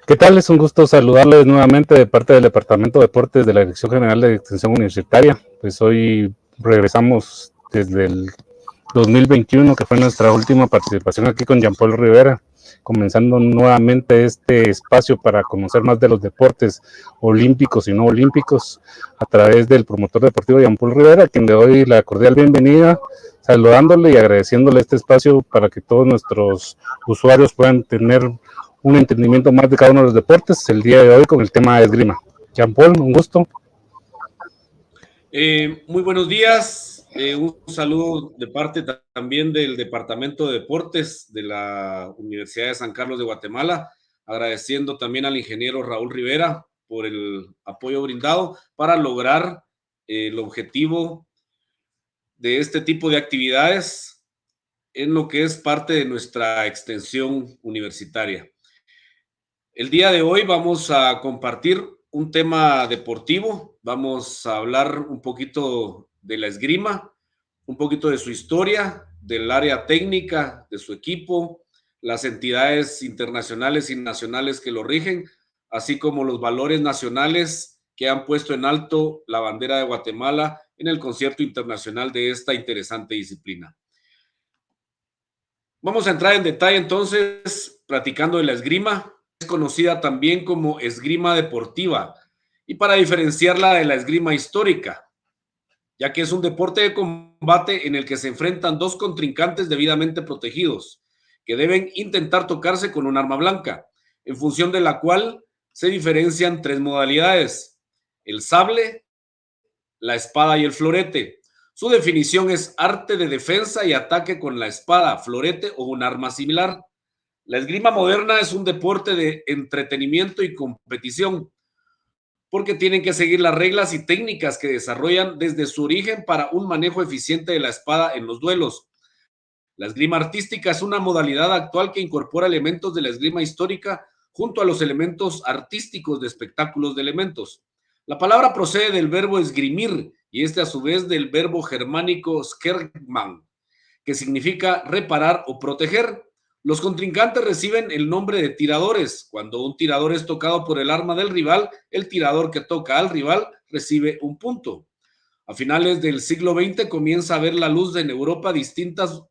¿Qué tal? Es un gusto saludarles nuevamente de parte del Departamento de Deportes de la Dirección General de Extensión Universitaria. Pues hoy regresamos desde el 2021, que fue nuestra última participación aquí con Jean-Paul Rivera, comenzando nuevamente este espacio para conocer más de los deportes olímpicos y no olímpicos a través del promotor deportivo Jean-Paul Rivera, a quien le doy la cordial bienvenida, saludándole y agradeciéndole este espacio para que todos nuestros usuarios puedan tener un entendimiento más de cada uno de los deportes el día de hoy con el tema de esgrima. Jean-Paul, un gusto. Muy buenos días, un saludo de parte también del Departamento de Deportes de la Universidad de San Carlos de Guatemala, agradeciendo también al ingeniero Raúl Rivera por el apoyo brindado para lograr el objetivo de este tipo de actividades en lo que es parte de nuestra extensión universitaria. El día de hoy vamos a compartir un tema deportivo, vamos a hablar un poquito de la esgrima, un poquito de su historia, del área técnica, de su equipo, las entidades internacionales y nacionales que lo rigen, así como los valores nacionales que han puesto en alto la bandera de Guatemala en el concierto internacional de esta interesante disciplina. Vamos a entrar en detalle entonces platicando de la esgrima. Es conocida también como esgrima deportiva y para diferenciarla de la esgrima histórica, ya que es un deporte de combate en el que se enfrentan dos contrincantes debidamente protegidos, que deben intentar tocarse con un arma blanca, en función de la cual se diferencian tres modalidades: el sable, la espada y el florete. Su definición es arte de defensa y ataque con la espada, florete o un arma similar. La esgrima moderna es un deporte de entretenimiento y competición, porque tienen que seguir las reglas y técnicas que desarrollan desde su origen para un manejo eficiente de la espada en los duelos. La esgrima artística es una modalidad actual que incorpora elementos de la esgrima histórica junto a los elementos artísticos de espectáculos de elementos. La palabra procede del verbo esgrimir y este a su vez del verbo germánico skerman, que significa reparar o proteger. Los contrincantes reciben el nombre de tiradores. Cuando un tirador es tocado por el arma del rival, el tirador que toca al rival recibe un punto. A finales del siglo XX comienza a ver la luz en Europa distintos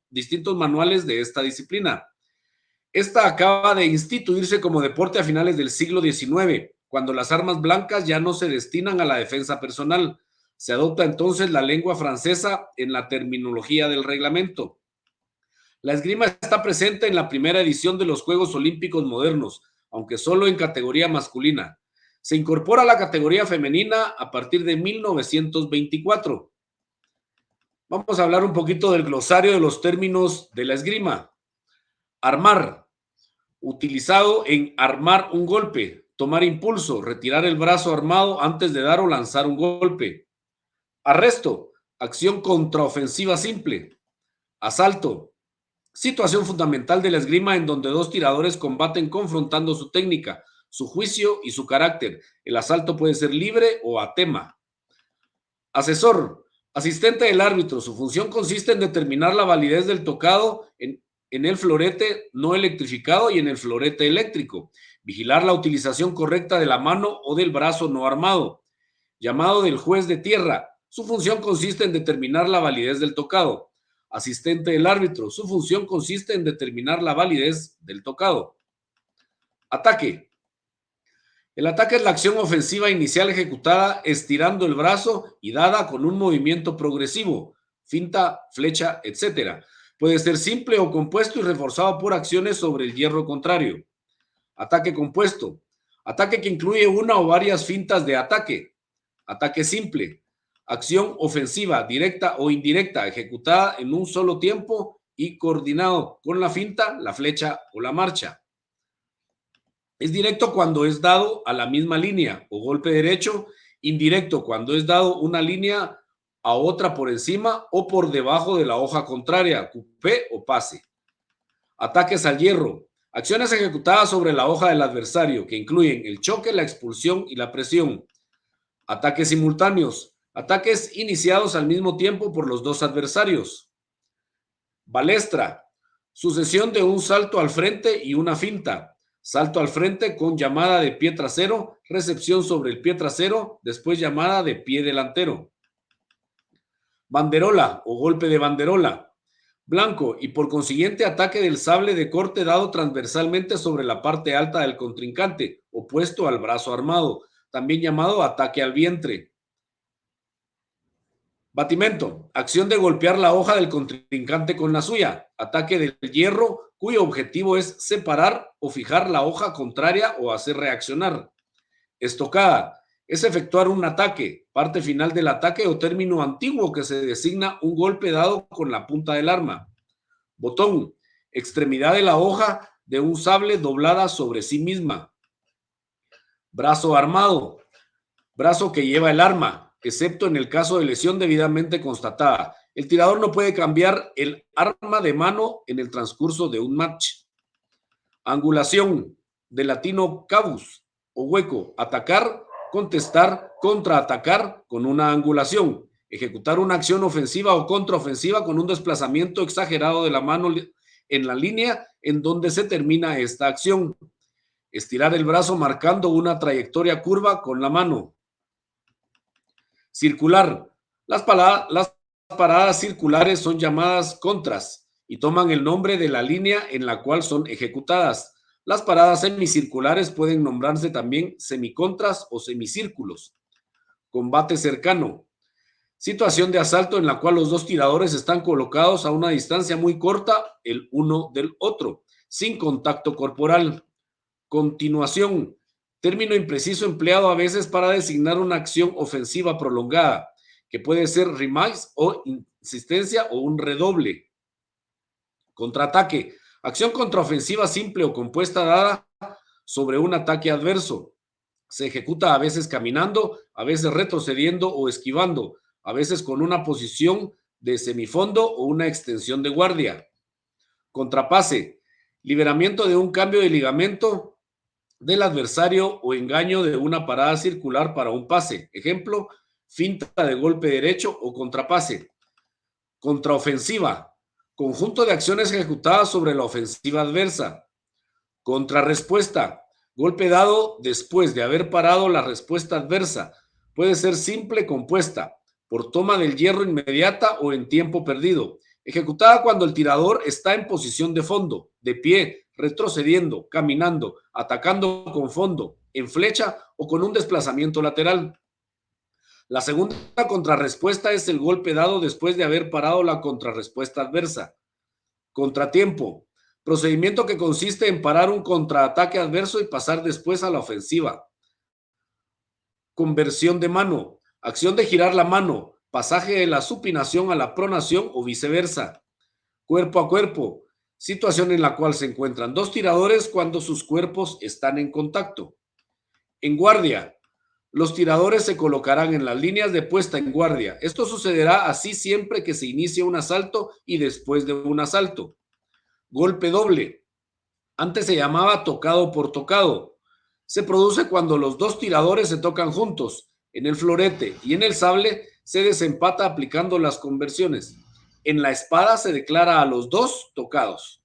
manuales de esta disciplina. Esta acaba de instituirse como deporte a finales del siglo XIX, cuando las armas blancas ya no se destinan a la defensa personal. Se adopta entonces la lengua francesa en la terminología del reglamento. La esgrima está presente en la primera edición de los Juegos Olímpicos modernos, aunque solo en categoría masculina. Se incorpora a la categoría femenina a partir de 1924. Vamos a hablar un poquito del glosario de los términos de la esgrima. Armar, utilizado en armar un golpe, tomar impulso, retirar el brazo armado antes de dar o lanzar un golpe. Arresto, acción contraofensiva simple. Asalto, situación fundamental de la esgrima en donde dos tiradores combaten confrontando su técnica, su juicio y su carácter. El asalto puede ser libre o a tema. Asesor, asistente del árbitro. Su función consiste en determinar la validez del tocado en el florete no electrificado y en el florete eléctrico. Vigilar la utilización correcta de la mano o del brazo no armado. Llamado del juez de tierra. Su función consiste en determinar la validez del tocado. Asistente del árbitro. Su función consiste en determinar la validez del tocado. Ataque. El ataque es la acción ofensiva inicial ejecutada estirando el brazo y dada con un movimiento progresivo, finta, flecha, etc. Puede ser simple o compuesto y reforzado por acciones sobre el hierro contrario. Ataque compuesto. Ataque que incluye una o varias fintas de ataque. Ataque simple. Acción ofensiva, directa o indirecta, ejecutada en un solo tiempo y coordinado con la finta, la flecha o la marcha. Es directo cuando es dado a la misma línea o golpe derecho, indirecto cuando es dado una línea a otra por encima o por debajo de la hoja contraria, coupé o pase. Ataques al hierro. Acciones ejecutadas sobre la hoja del adversario que incluyen el choque, la expulsión y la presión. Ataques simultáneos. Ataques iniciados al mismo tiempo por los dos adversarios. Balestra. Sucesión de un salto al frente y una finta. salto al frente con llamada de pie trasero, recepción sobre el pie trasero, después llamada de pie delantero. Banderola o golpe de banderola, blanco y por consiguiente ataque del sable de corte dado transversalmente sobre la parte alta del contrincante, opuesto al brazo armado, también llamado ataque al vientre. Batimento, acción de golpear la hoja del contrincante con la suya, ataque del hierro cuyo objetivo es separar o fijar la hoja contraria o hacer reaccionar. Estocada, es efectuar un ataque, parte final del ataque o término antiguo que se designa un golpe dado con la punta del arma. Botón, extremidad de la hoja de un sable doblada sobre sí misma. Brazo armado, brazo que lleva el arma, excepto en el caso de lesión debidamente constatada. El tirador no puede cambiar el arma de mano en el transcurso de un match. Angulación, de latino cavus o hueco, atacar, contestar, contraatacar con una angulación, ejecutar una acción ofensiva o contraofensiva con un desplazamiento exagerado de la mano en la línea en donde se termina esta acción. Estirar el brazo marcando una trayectoria curva con la mano. Circular. Las paradas circulares son llamadas contras y toman el nombre de la línea en la cual son ejecutadas. Las paradas semicirculares pueden nombrarse también semicontras o semicírculos. Combate cercano. Situación de asalto en la cual los dos tiradores están colocados a una distancia muy corta el uno del otro, sin contacto corporal. Continuación. Término impreciso empleado a veces para designar una acción ofensiva prolongada, que puede ser remise o insistencia o un redoble. Contraataque. Acción contraofensiva simple o compuesta dada sobre un ataque adverso. Se ejecuta a veces caminando, a veces retrocediendo o esquivando, a veces con una posición de semifondo o una extensión de guardia. Contrapase. Liberamiento de un cambio de ligamento del adversario o engaño de una parada circular para un pase. Ejemplo, finta de golpe derecho o contrapase. Contraofensiva. Conjunto de acciones ejecutadas sobre la ofensiva adversa. Contrarrespuesta. Golpe dado después de haber parado la respuesta adversa. Puede ser simple compuesta, por toma del hierro inmediata o en tiempo perdido. Ejecutada cuando el tirador está en posición de fondo, de pie, retrocediendo, caminando, atacando con fondo, en flecha o con un desplazamiento lateral. La segunda contrarrespuesta es el golpe dado después de haber parado la contrarrespuesta adversa. Contratiempo. Procedimiento que consiste en parar un contraataque adverso y pasar después a la ofensiva. Conversión de mano. Acción de girar la mano. Pasaje de la supinación a la pronación o viceversa. Cuerpo a cuerpo. Situación en la cual se encuentran dos tiradores cuando sus cuerpos están en contacto. En guardia. Los tiradores se colocarán en las líneas de puesta en guardia. Esto sucederá así siempre que se inicie un asalto y después de un asalto. Golpe doble. Antes se llamaba tocado por tocado. Se produce cuando los dos tiradores se tocan juntos. En el florete y en el sable se desempata aplicando las conversiones. En la espada se declara a los dos tocados.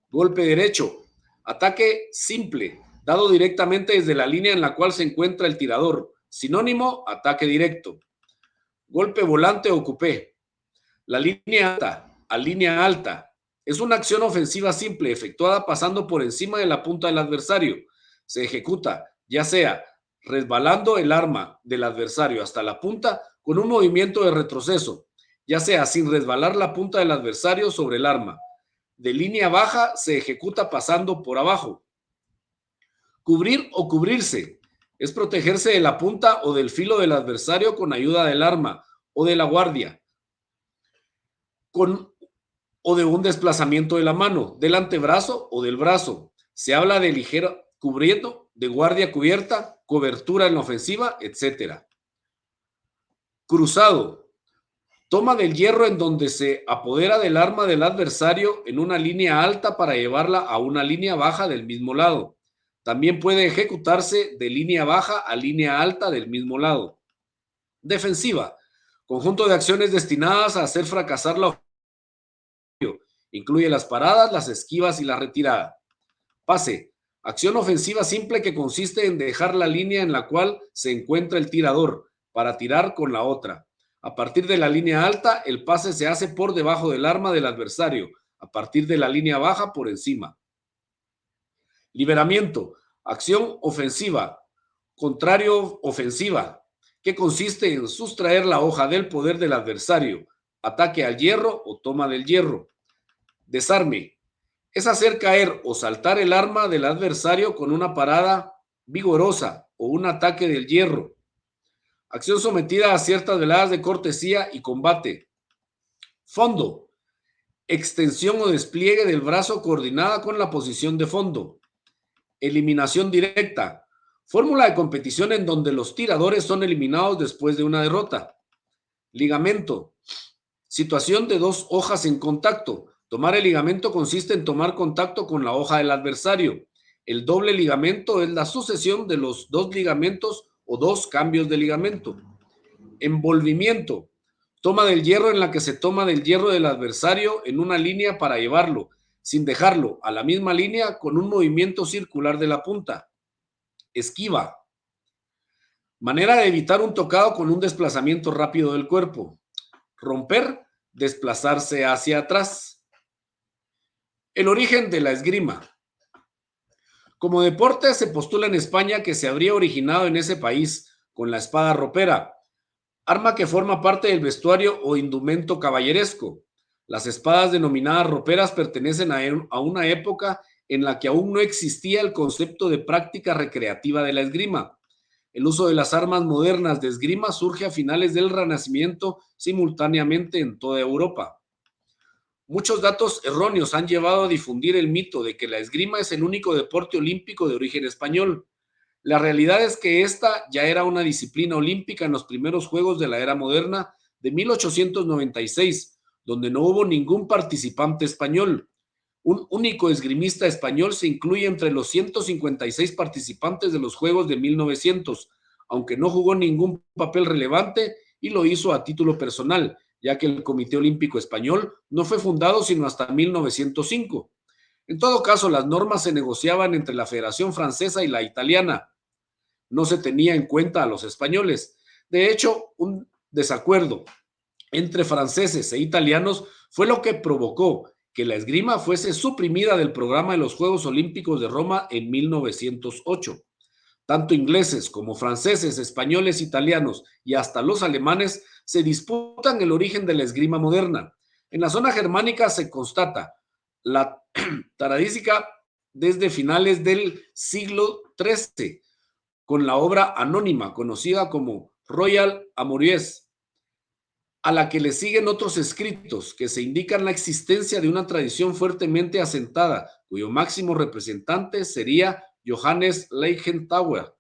Golpe derecho. Ataque simple, dado directamente desde la línea en la cual se encuentra el tirador. Sinónimo, ataque directo. Golpe volante o coupé. La línea alta, a línea alta. Es una acción ofensiva simple efectuada pasando por encima de la punta del adversario. Se ejecuta, ya sea resbalando el arma del adversario hasta la punta con un movimiento de retroceso, ya sea sin resbalar la punta del adversario sobre el arma. De línea baja se ejecuta pasando por abajo. Cubrir o cubrirse es protegerse de la punta o del filo del adversario con ayuda del arma o de la guardia, o de un desplazamiento de la mano, del antebrazo o del brazo. Se habla de ligero cubriendo, de guardia cubierta, cobertura en la ofensiva, etc. Cruzado. Toma del hierro en donde se apodera del arma del adversario en una línea alta para llevarla a una línea baja del mismo lado. También puede ejecutarse de línea baja a línea alta del mismo lado. Defensiva. Conjunto de acciones destinadas a hacer fracasar la ofensiva. Incluye las paradas, las esquivas y la retirada. Pase. Acción ofensiva simple que consiste en dejar la línea en la cual se encuentra el tirador para tirar con la otra. A partir de la línea alta, el pase se hace por debajo del arma del adversario. A partir de la línea baja, por encima. Liberamiento. Acción ofensiva. Contrario ofensiva, que consiste en sustraer la hoja del poder del adversario. Ataque al hierro o toma del hierro. Desarme. Es hacer caer o saltar el arma del adversario con una parada vigorosa o un ataque del hierro. Acción sometida a ciertas veladas de cortesía y combate. Fondo. Extensión o despliegue del brazo coordinada con la posición de fondo. Eliminación directa. Fórmula de competición en donde los tiradores son eliminados después de una derrota. Ligamento. Situación de dos hojas en contacto. Tomar el ligamento consiste en tomar contacto con la hoja del adversario. El doble ligamento es la sucesión de los dos ligamentos o dos cambios de ligamento. Envolvimiento. Toma del hierro en la que se toma del hierro del adversario en una línea para llevarlo, sin dejarlo a la misma línea con un movimiento circular de la punta. Esquiva. Manera de evitar un tocado con un desplazamiento rápido del cuerpo. Romper, desplazarse hacia atrás. El origen de la esgrima. Como deporte se postula en España que se habría originado en ese país con la espada ropera, arma que forma parte del vestuario o indumento caballeresco. Las espadas denominadas roperas pertenecen a una época en la que aún no existía el concepto de práctica recreativa de la esgrima. El uso de las armas modernas de esgrima surge a finales del Renacimiento simultáneamente en toda Europa. Muchos datos erróneos han llevado a difundir el mito de que la esgrima es el único deporte olímpico de origen español. La realidad es que esta ya era una disciplina olímpica en los primeros Juegos de la Era Moderna de 1896, donde no hubo ningún participante español. Un único esgrimista español se incluye entre los 156 participantes de los Juegos de 1900, aunque no jugó ningún papel relevante y lo hizo a título personal, ya que el Comité Olímpico Español no fue fundado sino hasta 1905. En todo caso, las normas se negociaban entre la Federación Francesa y la italiana. No se tenía en cuenta a los españoles. De hecho, un desacuerdo entre franceses e italianos fue lo que provocó que la esgrima fuese suprimida del programa de los Juegos Olímpicos de Roma en 1908. Tanto ingleses como franceses, españoles, italianos y hasta los alemanes se disputan el origen de la esgrima moderna. En la zona germánica se constata la taradística desde finales del siglo XIII, con la obra anónima conocida como Royal Amories, a la que le siguen otros escritos que se indican la existencia de una tradición fuertemente asentada, cuyo máximo representante sería Johannes Leichentauer.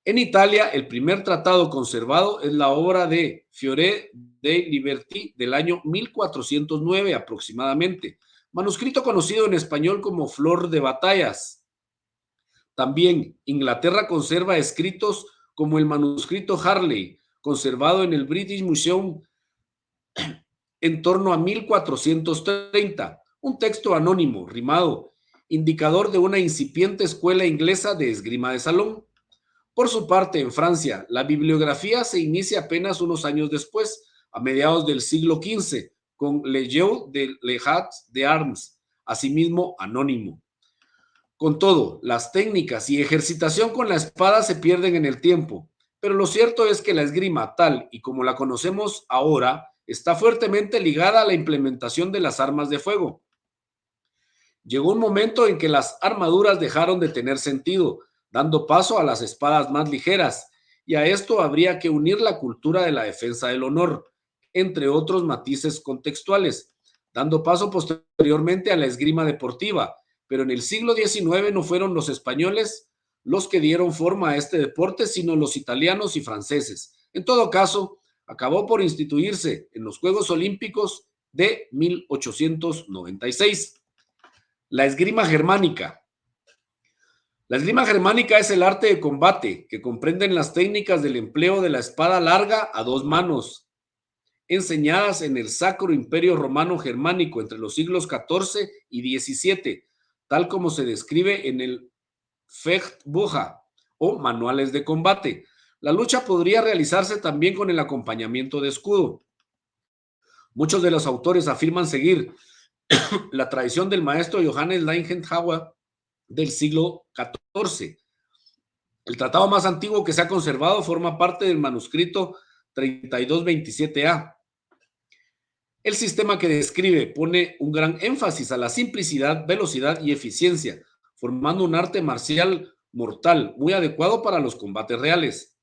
En Italia, el primer tratado conservado es la obra de Fiore de Liberty del año 1409 aproximadamente, manuscrito conocido en español como Flor de Batallas. También Inglaterra conserva escritos como el manuscrito Harley, conservado en el British Museum en torno a 1430, un texto anónimo, rimado, indicador de una incipiente escuela inglesa de esgrima de salón. Por su parte, en Francia, la bibliografía se inicia apenas unos años después, a mediados del siglo XV, con Le Jeu de Les Hats d'Armes, asimismo anónimo. Con todo, las técnicas y ejercitación con la espada se pierden en el tiempo, pero lo cierto es que la esgrima, tal y como la conocemos ahora, está fuertemente ligada a la implementación de las armas de fuego. Llegó un momento en que las armaduras dejaron de tener sentido, dando paso a las espadas más ligeras, y a esto habría que unir la cultura de la defensa del honor, entre otros matices contextuales, dando paso posteriormente a la esgrima deportiva, pero en el siglo XIX no fueron los españoles los que dieron forma a este deporte, sino los italianos y franceses. En todo caso, acabó por instituirse en los Juegos Olímpicos de 1896. La esgrima germánica. La esgrima germánica es el arte de combate que comprenden las técnicas del empleo de la espada larga a dos manos, enseñadas en el Sacro Imperio Romano Germánico entre los siglos XIV y XVII, tal como se describe en el Fechtbucha o manuales de combate. La lucha podría realizarse también con el acompañamiento de escudo. Muchos de los autores afirman seguir la tradición del maestro Johannes Leichenhauer del siglo XIV. El tratado más antiguo que se ha conservado forma parte del manuscrito 3227A. El sistema que describe pone un gran énfasis a la simplicidad, velocidad y eficiencia, formando un arte marcial mortal muy adecuado para los combates reales.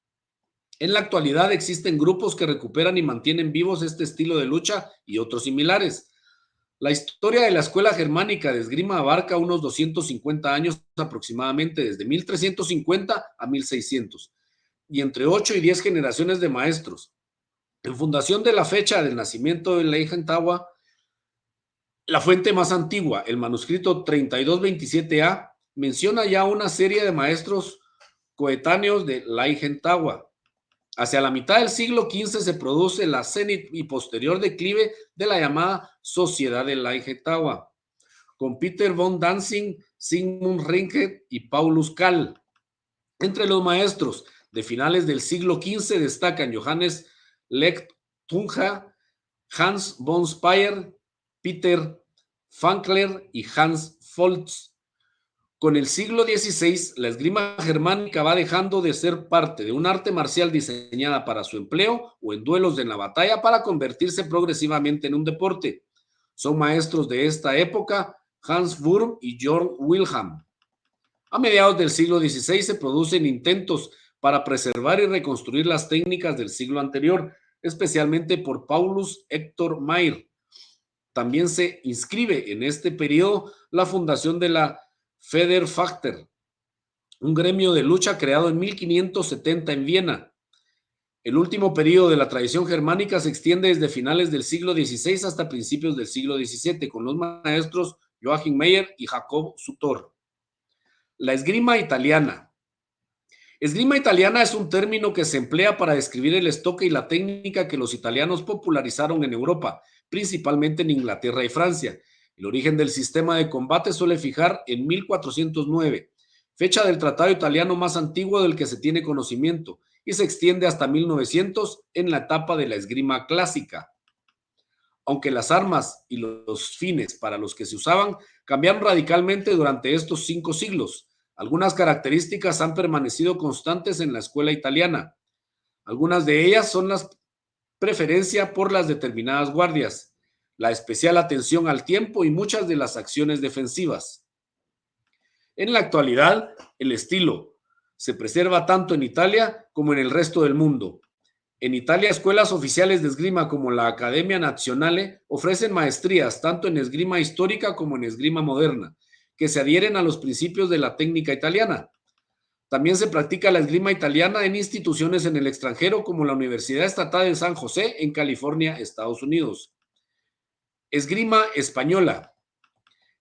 En la actualidad existen grupos que recuperan y mantienen vivos este estilo de lucha y otros similares. La historia de la escuela germánica de esgrima abarca unos 250 años aproximadamente, desde 1350 a 1600, y entre 8 y 10 generaciones de maestros. En fundación de la fecha del nacimiento de Leichenhauer, la fuente más antigua, el manuscrito 3227A, menciona ya una serie de maestros coetáneos de Leichenhauer. Hacia la mitad del siglo XV se produce la cenit y posterior declive de la llamada Sociedad de Leichenhauer, con Peter von Danzig, Sigmund Rinke y Paulus Kahl. Entre los maestros de finales del siglo XV destacan Johannes Lectunger, Hans von Speyer, Peter Fankler y Hans Foltz. Con el siglo XVI, la esgrima germánica va dejando de ser parte de un arte marcial diseñada para su empleo o en duelos en la batalla para convertirse progresivamente en un deporte. Son maestros de esta época Hans Wurm y Jörn Wilhelm. A mediados del siglo XVI se producen intentos para preservar y reconstruir las técnicas del siglo anterior, especialmente por Paulus Hector Mayer. También se inscribe en este periodo la fundación de la Federfechter, un gremio de lucha creado en 1570 en Viena. El último periodo de la tradición germánica se extiende desde finales del siglo XVI hasta principios del siglo XVII, con los maestros Joachim Meyer y Jacob Sutor. La esgrima italiana. Esgrima italiana es un término que se emplea para describir el estoque y la técnica que los italianos popularizaron en Europa, principalmente en Inglaterra y Francia. El origen del sistema de combate suele fijar en 1409, fecha del tratado italiano más antiguo del que se tiene conocimiento, y se extiende hasta 1900 en la etapa de la esgrima clásica. Aunque las armas y los fines para los que se usaban cambiaron radicalmente durante estos 5 siglos, algunas características han permanecido constantes en la escuela italiana. Algunas de ellas son la preferencia por las determinadas guardias, la especial atención al tiempo y muchas de las acciones defensivas. En la actualidad, el estilo se preserva tanto en Italia como en el resto del mundo. En Italia, escuelas oficiales de esgrima como la Accademia Nazionale ofrecen maestrías tanto en esgrima histórica como en esgrima moderna, que se adhieren a los principios de la técnica italiana. También se practica la esgrima italiana en instituciones en el extranjero como la Universidad Estatal de San José en California, Estados Unidos. Esgrima española.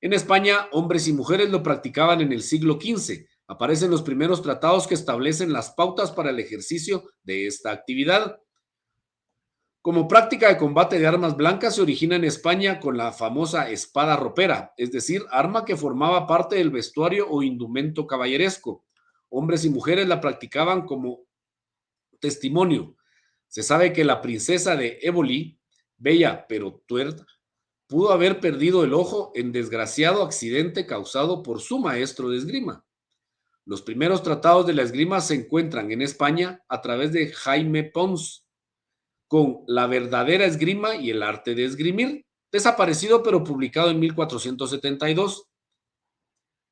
En España, hombres y mujeres lo practicaban en el siglo XV. Aparecen los primeros tratados que establecen las pautas para el ejercicio de esta actividad. Como práctica de combate de armas blancas se origina en España con la famosa espada ropera, es decir, arma que formaba parte del vestuario o indumento caballeresco. Hombres y mujeres la practicaban como testimonio. Se sabe que la princesa de Éboli, bella pero tuerta, pudo haber perdido el ojo en desgraciado accidente causado por su maestro de esgrima. Los primeros tratados de la esgrima se encuentran en España a través de Jaime Pons, con La verdadera esgrima y el arte de esgrimir, desaparecido pero publicado en 1472.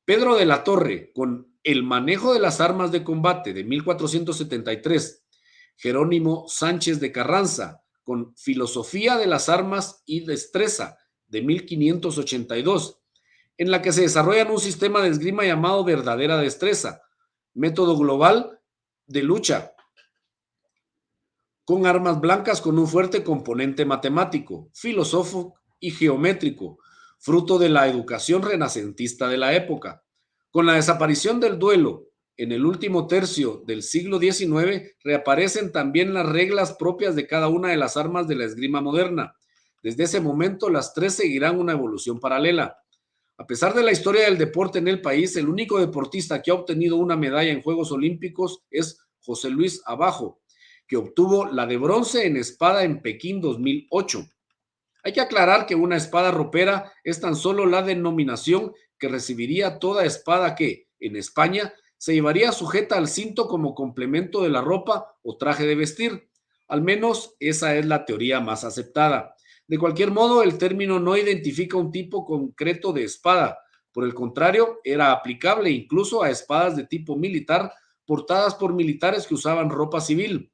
Pedro de la Torre, con El manejo de las armas de combate de 1473. Jerónimo Sánchez de Carranza, con Filosofía de las armas y destreza de 1582, en la que se desarrollan un sistema de esgrima llamado verdadera destreza, método global de lucha con armas blancas con un fuerte componente matemático, filosófico y geométrico, fruto de la educación renacentista de la época. Con la desaparición del duelo en el último tercio del siglo XIX, reaparecen también las reglas propias de cada una de las armas de la esgrima moderna. Desde ese momento, las tres seguirán una evolución paralela. A pesar de la historia del deporte en el país, el único deportista que ha obtenido una medalla en Juegos Olímpicos es José Luis Abajo, que obtuvo la de bronce en espada en Pekín 2008. Hay que aclarar que una espada ropera es tan solo la denominación que recibiría toda espada que, en España, se llevaría sujeta al cinto como complemento de la ropa o traje de vestir. Al menos esa es la teoría más aceptada. De cualquier modo, el término no identifica un tipo concreto de espada. Por el contrario, era aplicable incluso a espadas de tipo militar portadas por militares que usaban ropa civil.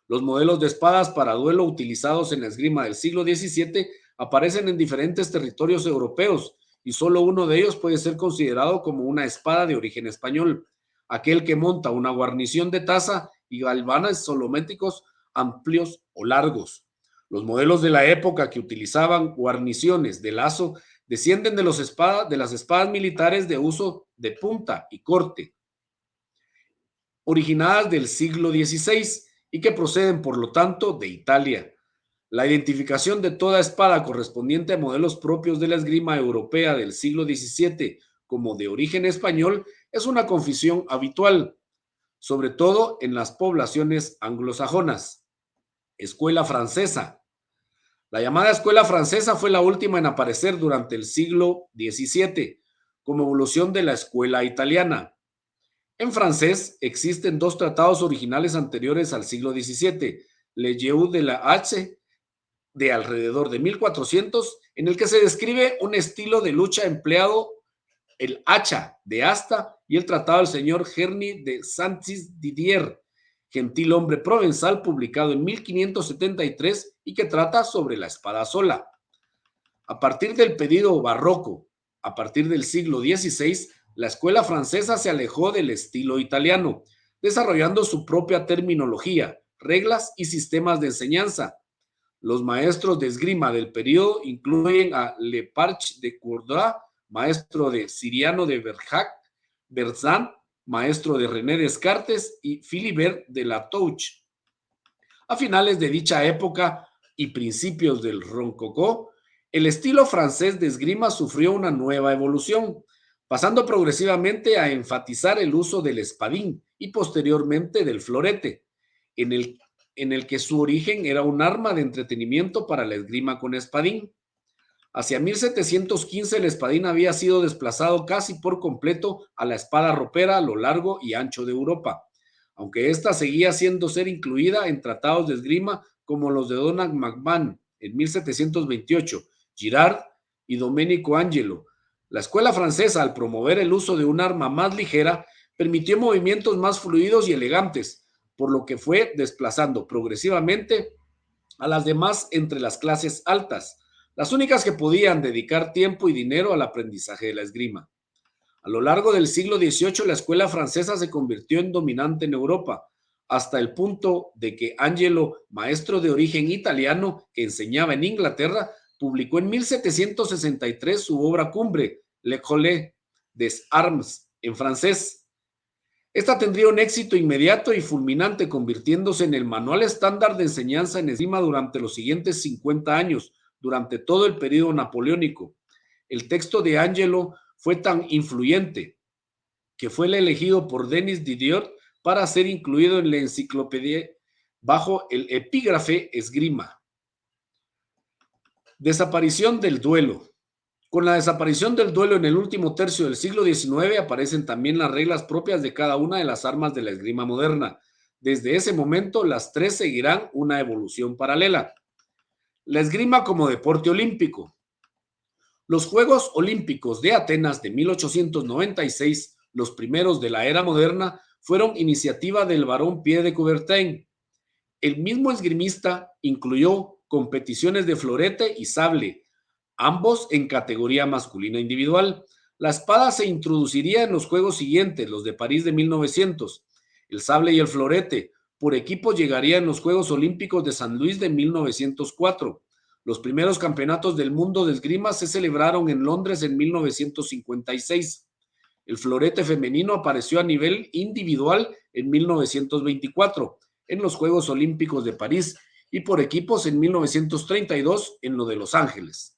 Los modelos de espadas para duelo utilizados en la esgrima del siglo XVII aparecen en diferentes territorios europeos y solo uno de ellos puede ser considerado como una espada de origen español, aquel que monta una guarnición de taza y galvanes solométricos amplios o largos. Los modelos de la época que utilizaban guarniciones de lazo descienden de las espadas militares de uso de punta y corte, originadas del siglo XVI y que proceden, por lo tanto, de Italia. La identificación de toda espada correspondiente a modelos propios de la esgrima europea del siglo XVII como de origen español es una confusión habitual, sobre todo en las poblaciones anglosajonas. Escuela francesa. La llamada escuela francesa fue la última en aparecer durante el siglo XVII, como evolución de la escuela italiana. En francés existen dos tratados originales anteriores al siglo XVII, Le Jeu de la Hache, de alrededor de 1400, en el que se describe un estilo de lucha empleado el hacha de asta, y el tratado del señor Gerny de Saint-Didier, gentil hombre provenzal, publicado en 1573 y que trata sobre la espada sola. A partir del periodo barroco, a partir del siglo XVI, la escuela francesa se alejó del estilo italiano, desarrollando su propia terminología, reglas y sistemas de enseñanza. Los maestros de esgrima del periodo incluyen a Leparch de Courtois, maestro de Ciriano de Bergerac, Berzin, maestro de René Descartes, y Philibert de la Touche. A finales de dicha época y principios del Rococó, el estilo francés de esgrima sufrió una nueva evolución, pasando progresivamente a enfatizar el uso del espadín y posteriormente del florete, en el que su origen era un arma de entretenimiento para la esgrima con espadín. Hacia 1715 el espadín había sido desplazado casi por completo a la espada ropera a lo largo y ancho de Europa, aunque ésta seguía siendo ser incluida en tratados de esgrima como los de Donald McMahon en 1728, Girard y Domenico Angelo. La escuela francesa, al promover el uso de un arma más ligera, permitió movimientos más fluidos y elegantes, por lo que fue desplazando progresivamente a las demás entre las clases altas, las únicas que podían dedicar tiempo y dinero al aprendizaje de la esgrima. A lo largo del siglo XVIII, la escuela francesa se convirtió en dominante en Europa, hasta el punto de que Angelo, maestro de origen italiano que enseñaba en Inglaterra, publicó en 1763 su obra cumbre, L'École des Armes, en francés. Esta tendría un éxito inmediato y fulminante, convirtiéndose en el manual estándar de enseñanza en esgrima durante los siguientes 50 años, durante todo el periodo napoleónico. El texto de Angelo fue tan influyente que fue el elegido por Denis Diderot para ser incluido en la enciclopedia bajo el epígrafe esgrima. Desaparición del duelo. Con la desaparición del duelo en el último tercio del siglo XIX aparecen también las reglas propias de cada una de las armas de la esgrima moderna. Desde ese momento, las tres seguirán una evolución paralela. La esgrima como deporte olímpico. Los Juegos Olímpicos de Atenas de 1896, los primeros de la era moderna, fueron iniciativa del barón Pierre de Coubertin. El mismo esgrimista incluyó competiciones de florete y sable, ambos en categoría masculina individual. La espada se introduciría en los Juegos siguientes, los de París de 1900. El sable y el florete por equipo llegaría en los Juegos Olímpicos de San Luis de 1904. Los primeros campeonatos del mundo de esgrima se celebraron en Londres en 1956. El florete femenino apareció a nivel individual en 1924 en los Juegos Olímpicos de París y por equipos en 1932 en lo de Los Ángeles.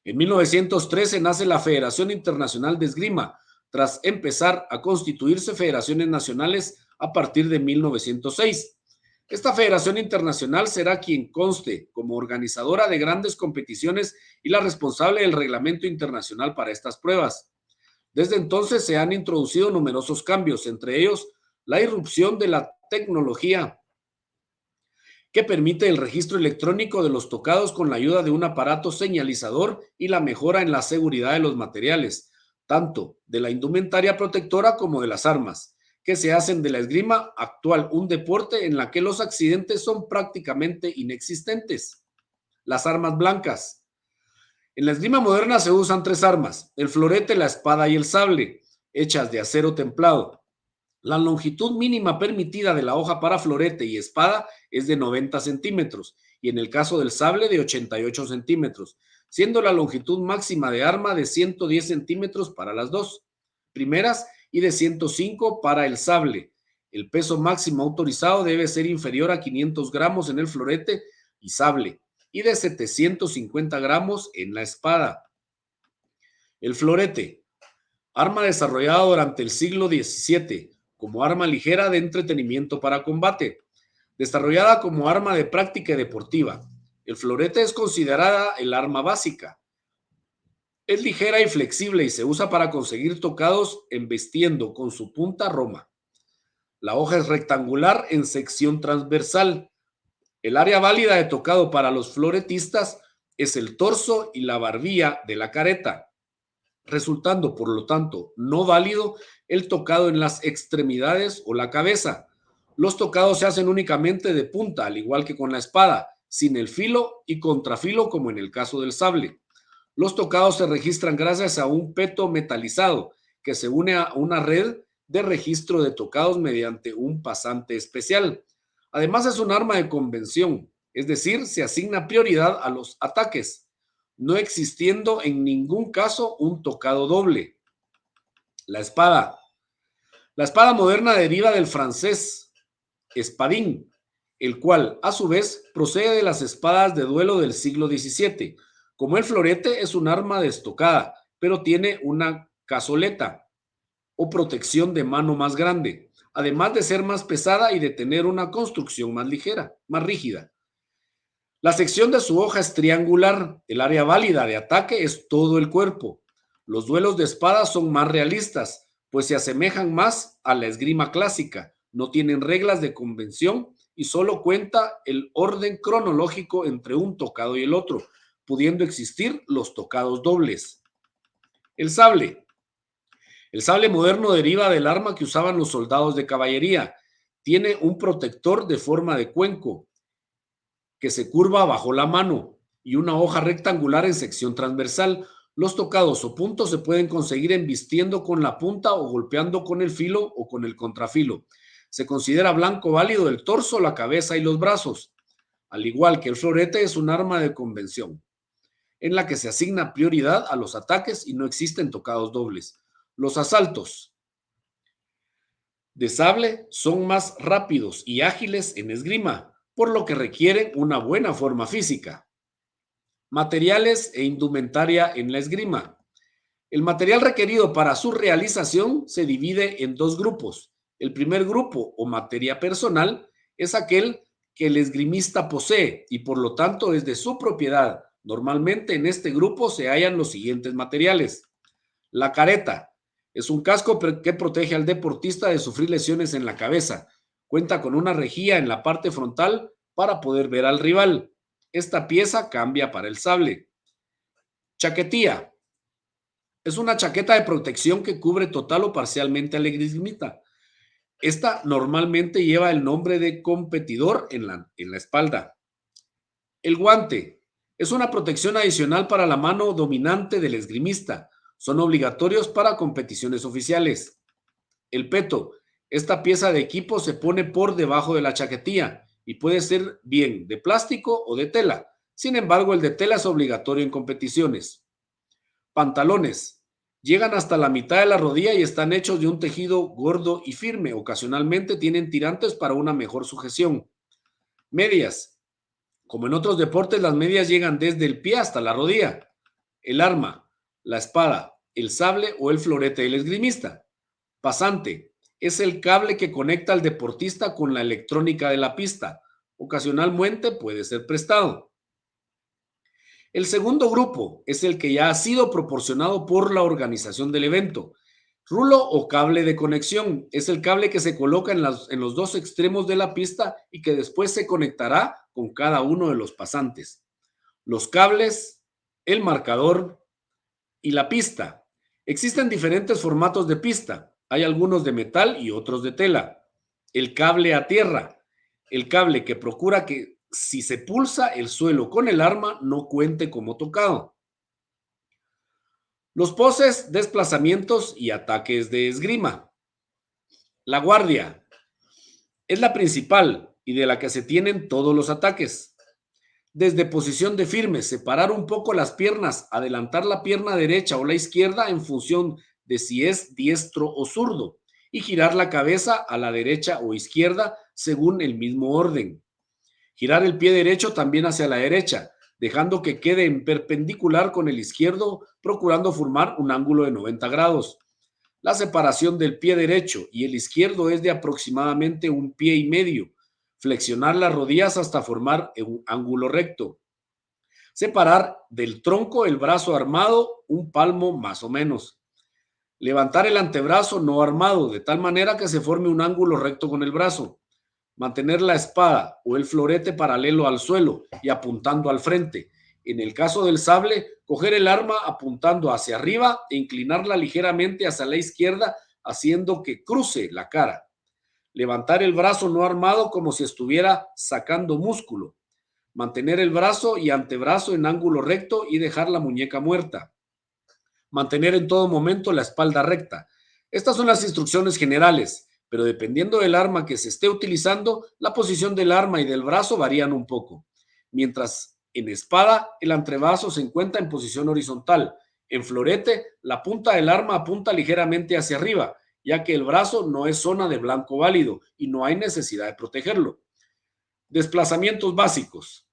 En 1913 nace la Federación Internacional de Esgrima, tras empezar a constituirse federaciones nacionales a partir de 1906. Esta federación internacional será quien conste como organizadora de grandes competiciones y la responsable del reglamento internacional para estas pruebas. Desde entonces se han introducido numerosos cambios, entre ellos la irrupción de la tecnología que permite el registro electrónico de los tocados con la ayuda de un aparato señalizador y la mejora en la seguridad de los materiales, tanto de la indumentaria protectora como de las armas, que se hacen de la esgrima actual un deporte en la que los accidentes son prácticamente inexistentes. Las armas blancas. En la esgrima moderna se usan tres armas: el florete, la espada y el sable, hechas de acero templado. La longitud mínima permitida de la hoja para florete y espada es de 90 centímetros y en el caso del sable de 88 centímetros, siendo la longitud máxima de arma de 110 centímetros para las dos primeras y de 105 para el sable. El peso máximo autorizado debe ser inferior a 500 gramos en el florete y sable y de 750 gramos en la espada. El florete, arma desarrollada durante el siglo XVII como arma ligera de entretenimiento para combate, desarrollada como arma de práctica deportiva. El florete es considerada el arma básica. Es ligera y flexible y se usa para conseguir tocados embestiendo con su punta roma. La hoja es rectangular en sección transversal. El área válida de tocado para los floretistas es el torso y la barbilla de la careta, resultando por lo tanto no válido el tocado en las extremidades o la cabeza. Los tocados se hacen únicamente de punta, al igual que con la espada, sin el filo y contrafilo como en el caso del sable. Los tocados se registran gracias a un peto metalizado que se une a una red de registro de tocados mediante un pasante especial. Además es un arma de convención, es decir, se asigna prioridad a los ataques, no existiendo en ningún caso un tocado doble. La espada. La espada moderna deriva del francés espadín, el cual a su vez procede de las espadas de duelo del siglo XVII. Como el florete es un arma de estocada, pero tiene una cazoleta o protección de mano más grande, además de ser más pesada y de tener una construcción más ligera, más rígida. La sección de su hoja es triangular. El área válida de ataque es todo el cuerpo. Los duelos de espadas son más realistas, pues se asemejan más a la esgrima clásica. No tienen reglas de convención y solo cuenta el orden cronológico entre un tocado y el otro, pudiendo existir los tocados dobles. El sable. El sable moderno deriva del arma que usaban los soldados de caballería. Tiene un protector de forma de cuenco que se curva bajo la mano y una hoja rectangular en sección transversal. Los tocados o puntos se pueden conseguir embistiendo con la punta o golpeando con el filo o con el contrafilo. Se considera blanco válido el torso, la cabeza y los brazos. Al igual que el florete, es un arma de convención, en la que se asigna prioridad a los ataques y no existen tocados dobles. Los asaltos de sable son más rápidos y ágiles en esgrima, por lo que requieren una buena forma física. Materiales e indumentaria en la esgrima. El material requerido para su realización se divide en dos grupos. El primer grupo, o materia personal, es aquel que el esgrimista posee y por lo tanto es de su propiedad. Normalmente en este grupo se hallan los siguientes materiales. La careta es un casco que protege al deportista de sufrir lesiones en la cabeza. Cuenta con una rejilla en la parte frontal para poder ver al rival. Esta pieza cambia para el sable. Chaquetilla. Es una chaqueta de protección que cubre total o parcialmente al esgrimista. Esta normalmente lleva el nombre de competidor en la espalda. El guante es una protección adicional para la mano dominante del esgrimista. Son obligatorios para competiciones oficiales. El peto. Esta pieza de equipo se pone por debajo de la chaquetilla y puede ser bien de plástico o de tela. Sin embargo, el de tela es obligatorio en competiciones. Pantalones. Llegan hasta la mitad de la rodilla y están hechos de un tejido gordo y firme. Ocasionalmente tienen tirantes para una mejor sujeción. Medias. Como en otros deportes, las medias llegan desde el pie hasta la rodilla. el arma, la espada, el sable o el florete del esgrimista. Pasante es el cable que conecta al deportista con la electrónica de la pista. Ocasionalmente puede ser prestado. El segundo grupo es el que ya ha sido proporcionado por la organización del evento. Rulo o cable de conexión es el cable que se coloca en los dos extremos de la pista y que después se conectará con cada uno de los pasantes. Los cables, el marcador y la pista. Existen diferentes formatos de pista. Hay algunos de metal y otros de tela. El cable a tierra. El cable que procura que si se pulsa el suelo con el arma no cuente como tocado. Los poses, desplazamientos y ataques de esgrima. La guardia es la principal y de la que se tienen todos los ataques. Desde posición de firme, separar un poco las piernas, adelantar la pierna derecha o la izquierda en función de si es diestro o zurdo y girar la cabeza a la derecha o izquierda según el mismo orden. Girar el pie derecho también hacia la derecha, dejando que quede en perpendicular con el izquierdo, procurando formar un ángulo de 90 grados. La separación del pie derecho y el izquierdo es de aproximadamente 1,5 pies. Flexionar las rodillas hasta formar un ángulo recto. Separar del tronco el brazo armado 1 palmo más o menos. Levantar el antebrazo no armado de tal manera que se forme un ángulo recto con el brazo. Mantener la espada o el florete paralelo al suelo y apuntando al frente. En el caso del sable, coger el arma apuntando hacia arriba e inclinarla ligeramente hacia la izquierda, haciendo que cruce la cara. Levantar el brazo no armado como si estuviera sacando músculo. Mantener el brazo y antebrazo en ángulo recto y dejar la muñeca muerta. Mantener en todo momento la espalda recta. Estas son las instrucciones generales, pero dependiendo del arma que se esté utilizando, la posición del arma y del brazo varían un poco. Mientras en espada, el antebrazo se encuentra en posición horizontal. En florete, la punta del arma apunta ligeramente hacia arriba, ya que el brazo no es zona de blanco válido y no hay necesidad de protegerlo. Desplazamientos básicos.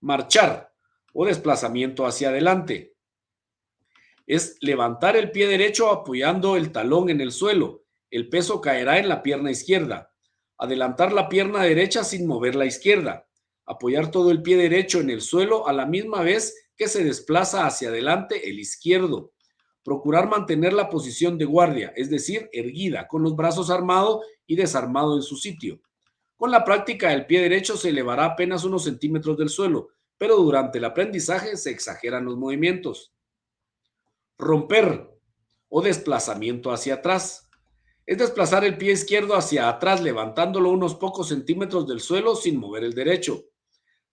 Marchar o desplazamiento hacia adelante. Es levantar el pie derecho apoyando el talón en el suelo. El peso caerá en la pierna izquierda. Adelantar la pierna derecha sin mover la izquierda. Apoyar todo el pie derecho en el suelo a la misma vez que se desplaza hacia adelante el izquierdo. Procurar mantener la posición de guardia, es decir, erguida, con los brazos armados y desarmado en su sitio. Con la práctica, el pie derecho se elevará apenas unos centímetros del suelo, pero durante el aprendizaje se exageran los movimientos. Romper o desplazamiento hacia atrás. Es desplazar el pie izquierdo hacia atrás, levantándolo unos pocos centímetros del suelo sin mover el derecho.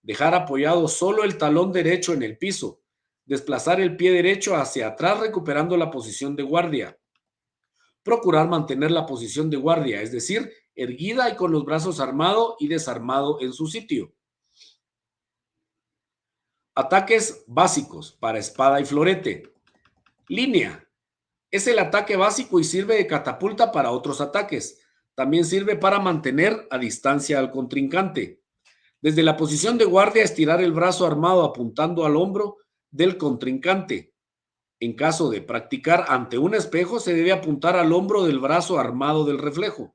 Dejar apoyado solo el talón derecho en el piso. Desplazar el pie derecho hacia atrás, recuperando la posición de guardia. Procurar mantener la posición de guardia, es decir, erguida y con los brazos armado y desarmado en su sitio. Ataques básicos para espada y florete. Línea. Es el ataque básico y sirve de catapulta para otros ataques. También sirve para mantener a distancia al contrincante. Desde la posición de guardia, estirar el brazo armado apuntando al hombro del contrincante. En caso de practicar ante un espejo, se debe apuntar al hombro del brazo armado del reflejo.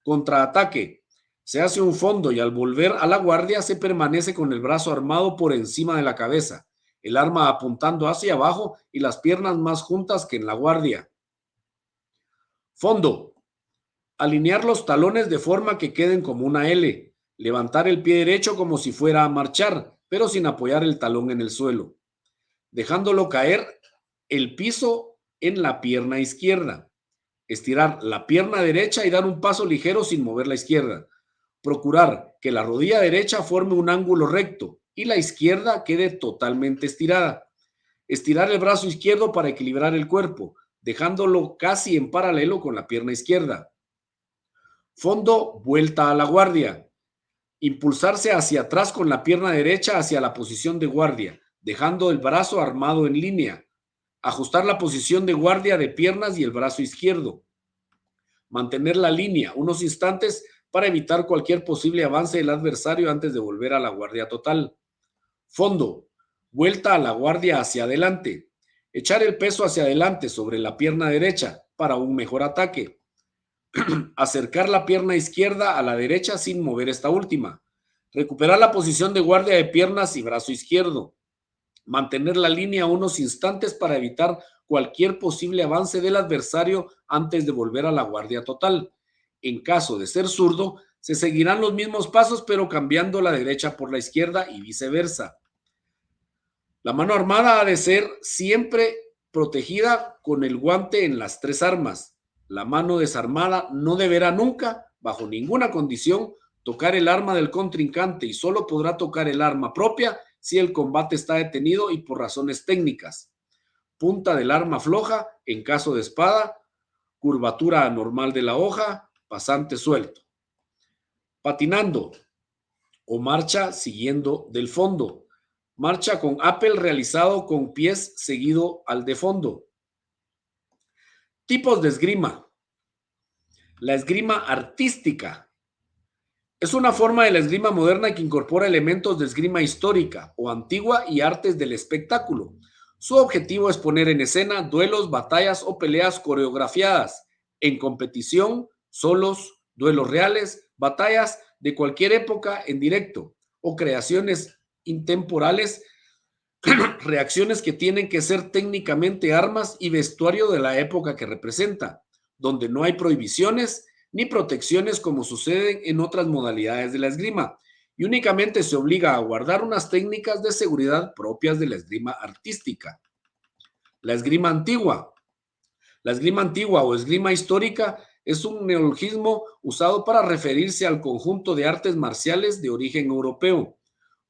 Contraataque. Se hace un fondo y al volver a la guardia se permanece con el brazo armado por encima de la cabeza, el arma apuntando hacia abajo y las piernas más juntas que en la guardia. Fondo. Alinear los talones de forma que queden como una L. Levantar el pie derecho como si fuera a marchar, pero sin apoyar el talón en el suelo, dejándolo caer el piso en la pierna izquierda. Estirar la pierna derecha y dar un paso ligero sin mover la izquierda. Procurar que la rodilla derecha forme un ángulo recto y la izquierda quede totalmente estirada. Estirar el brazo izquierdo para equilibrar el cuerpo, dejándolo casi en paralelo con la pierna izquierda. Fondo, vuelta a la guardia. Impulsarse hacia atrás con la pierna derecha hacia la posición de guardia, dejando el brazo armado en línea. Ajustar la posición de guardia de piernas y el brazo izquierdo. Mantener la línea unos instantes para evitar cualquier posible avance del adversario antes de volver a la guardia total. Fondo. vuelta a la guardia hacia adelante, echar el peso hacia adelante sobre la pierna derecha para un mejor ataque, acercar la pierna izquierda a la derecha sin mover esta última, recuperar la posición de guardia de piernas y brazo izquierdo, mantener la línea unos instantes para evitar cualquier posible avance del adversario antes de volver a la guardia total. En caso de ser zurdo, se seguirán los mismos pasos pero cambiando la derecha por la izquierda y viceversa. La mano armada ha de ser siempre protegida con el guante en las tres armas. La mano desarmada no deberá nunca, bajo ninguna condición, tocar el arma del contrincante y solo podrá tocar el arma propia si el combate está detenido y por razones técnicas. Punta del arma floja en caso de espada, curvatura anormal de la hoja, pasante suelto. Patinando o marcha siguiendo del fondo. Marcha con appel realizado con pies seguido al de fondo. Tipos de esgrima. La esgrima artística es una forma de la esgrima moderna que incorpora elementos de esgrima histórica o antigua y artes del espectáculo. Su objetivo es poner en escena duelos, batallas o peleas coreografiadas en competición, solos, duelos reales, batallas de cualquier época en directo o creaciones intemporales, reacciones que tienen que ser técnicamente armas y vestuario de la época que representa, donde no hay prohibiciones ni protecciones como suceden en otras modalidades de la esgrima, y únicamente se obliga a guardar unas técnicas de seguridad propias de la esgrima artística. La esgrima antigua. La esgrima antigua o esgrima histórica es un neologismo usado para referirse al conjunto de artes marciales de origen europeo,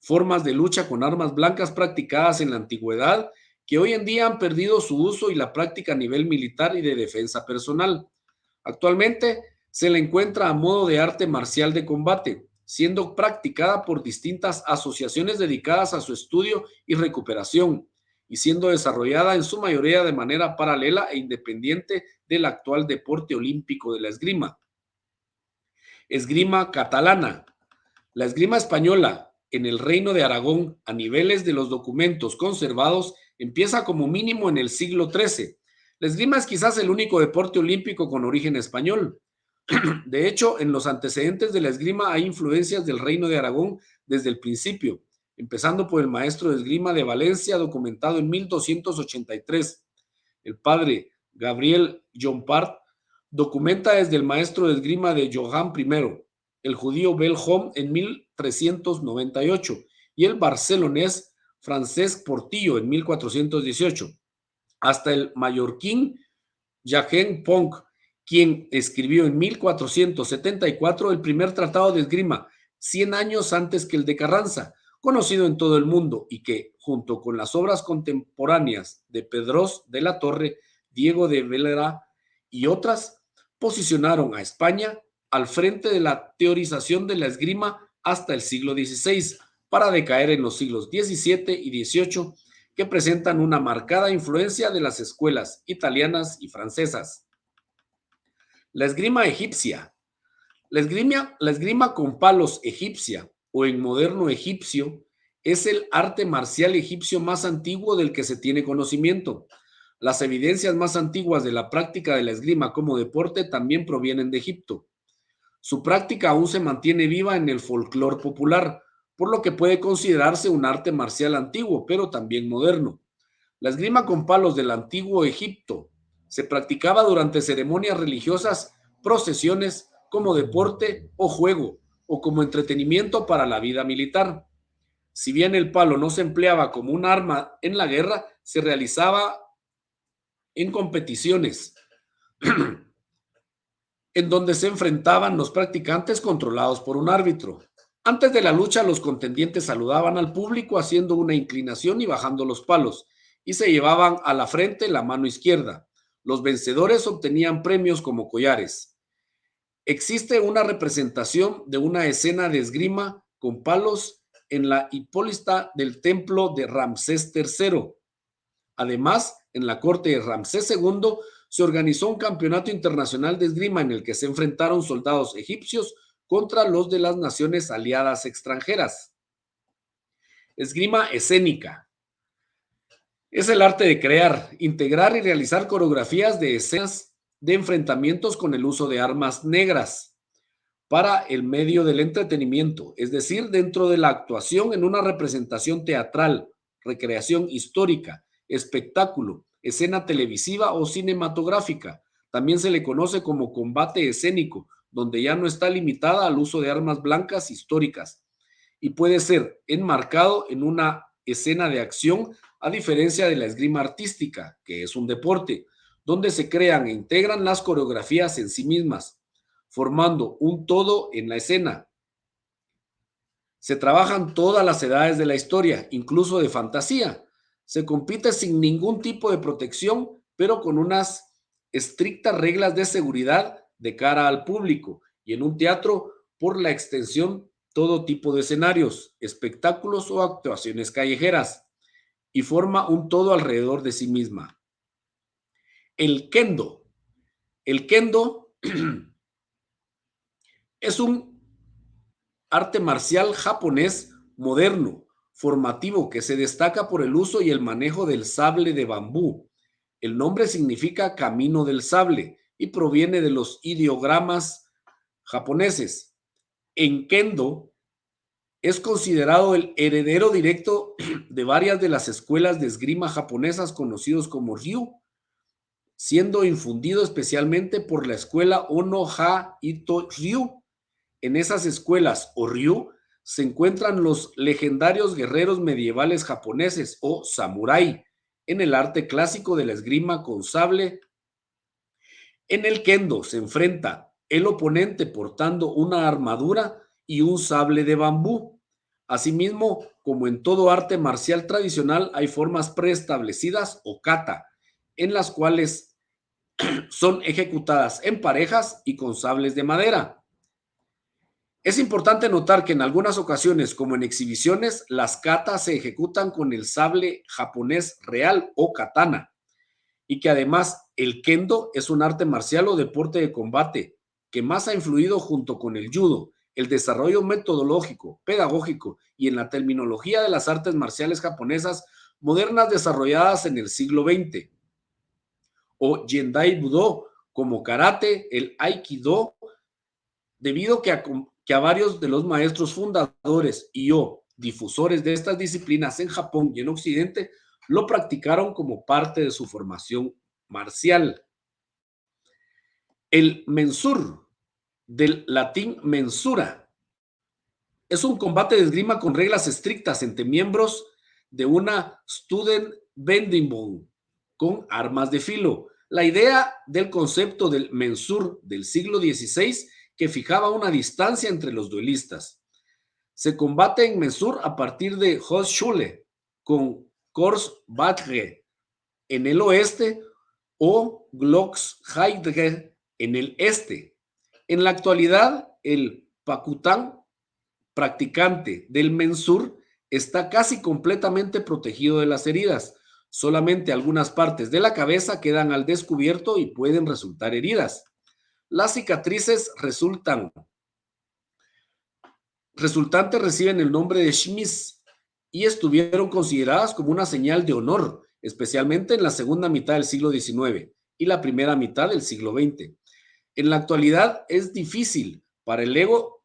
formas de lucha con armas blancas practicadas en la antigüedad que hoy en día han perdido su uso y la práctica a nivel militar y de defensa personal. Actualmente se la encuentra a modo de arte marcial de combate, siendo practicada por distintas asociaciones dedicadas a su estudio y recuperación, y siendo desarrollada en su mayoría de manera paralela e independiente del actual deporte olímpico de la esgrima. Esgrima catalana. La esgrima española en el Reino de Aragón, a niveles de los documentos conservados, empieza como mínimo en el siglo XIII. La esgrima es quizás el único deporte olímpico con origen español. De hecho, en los antecedentes de la esgrima hay influencias del Reino de Aragón desde el principio, empezando por el maestro de esgrima de Valencia, documentado en 1283. El padre Gabriel Llompart documenta desde el maestro de esgrima de Johann I, el judío Belhom en 1398 y el barcelonés Francesc Portillo en 1418, hasta el mallorquín Jacques Ponch, quien escribió en 1474 el primer tratado de esgrima, 100 años antes que el de Carranza, conocido en todo el mundo y que, junto con las obras contemporáneas de Pedros de la Torre, Diego de Velera y otras, posicionaron a España al frente de la teorización de la esgrima hasta el siglo XVI, para decaer en los siglos XVII y XVIII, que presentan una marcada influencia de las escuelas italianas y francesas. La esgrima egipcia. La esgrima con palos egipcia o en moderno egipcio es el arte marcial egipcio más antiguo del que se tiene conocimiento. Las evidencias más antiguas de la práctica de la esgrima como deporte también provienen de Egipto. Su práctica aún se mantiene viva en el folclore popular, por lo que puede considerarse un arte marcial antiguo, pero también moderno. La esgrima con palos del antiguo Egipto se practicaba durante ceremonias religiosas, procesiones, como deporte o juego, o como entretenimiento para la vida militar. Si bien el palo no se empleaba como un arma en la guerra, se realizaba en competiciones en donde se enfrentaban los practicantes controlados por un árbitro. Antes de la lucha, los contendientes saludaban al público haciendo una inclinación y bajando los palos, y se llevaban a la frente la mano izquierda. Los vencedores obtenían premios como collares. Existe una representación de una escena de esgrima con palos en la hipólista del templo de Ramsés III. Además, en la corte de Ramsés II se organizó un campeonato internacional de esgrima en el que se enfrentaron soldados egipcios contra los de las naciones aliadas extranjeras. Esgrima escénica. Es el arte de crear, integrar y realizar coreografías de escenas de enfrentamientos con el uso de armas negras para el medio del entretenimiento, es decir, dentro de la actuación en una representación teatral, recreación histórica, espectáculo, escena televisiva o cinematográfica. También se le conoce como combate escénico, donde ya no está limitada al uso de armas blancas históricas y puede ser enmarcado en una escena de acción, a diferencia de la esgrima artística, que es un deporte, donde se crean e integran las coreografías en sí mismas, formando un todo en la escena. Se trabajan todas las edades de la historia, incluso de fantasía. Se compite sin ningún tipo de protección, pero con unas estrictas reglas de seguridad de cara al público. Y en un teatro, por la extensión, todo tipo de escenarios, espectáculos o actuaciones callejeras. Y forma un todo alrededor de sí misma. El kendo. El kendo es un arte marcial japonés moderno, formativo, que se destaca por el uso y el manejo del sable de bambú. El nombre significa camino del sable y proviene de los ideogramas japoneses. En kendo es considerado el heredero directo de varias de las escuelas de esgrima japonesas conocidos como Ryu, siendo infundido especialmente por la escuela Ono-ha Ito Ryu. En esas escuelas o ryu se encuentran los legendarios guerreros medievales japoneses o samurái en el arte clásico de la esgrima con sable. En el kendo se enfrenta el oponente portando una armadura y un sable de bambú. Asimismo, como en todo arte marcial tradicional, hay formas preestablecidas o kata, en las cuales son ejecutadas en parejas y con sables de madera. Es importante notar que en algunas ocasiones, como en exhibiciones, las katas se ejecutan con el sable japonés real o katana, y que además el kendo es un arte marcial o deporte de combate que más ha influido junto con el judo, el desarrollo metodológico, pedagógico y en la terminología de las artes marciales japonesas modernas desarrolladas en el siglo XX, o Jendai Budo, como karate, el aikido, debido que a varios de los maestros fundadores y o difusores de estas disciplinas en Japón y en Occidente lo practicaron como parte de su formación marcial. El mensur, del latín mensura, es un combate de esgrima con reglas estrictas entre miembros de una Student Bendingbond con armas de filo. La idea del concepto del mensur del siglo XVI que fijaba una distancia entre los duelistas. Se combate en mensur a partir de Hochschule con Kors Badge en el oeste o Glocks-Heidge en el este. En la actualidad, el Pakután practicante del mensur está casi completamente protegido de las heridas. Solamente algunas partes de la cabeza quedan al descubierto y pueden resultar heridas. Las cicatrices resultantes reciben el nombre de shmis y estuvieron consideradas como una señal de honor, especialmente en la segunda mitad del siglo XIX y la primera mitad del siglo XX. En la actualidad es difícil para el ego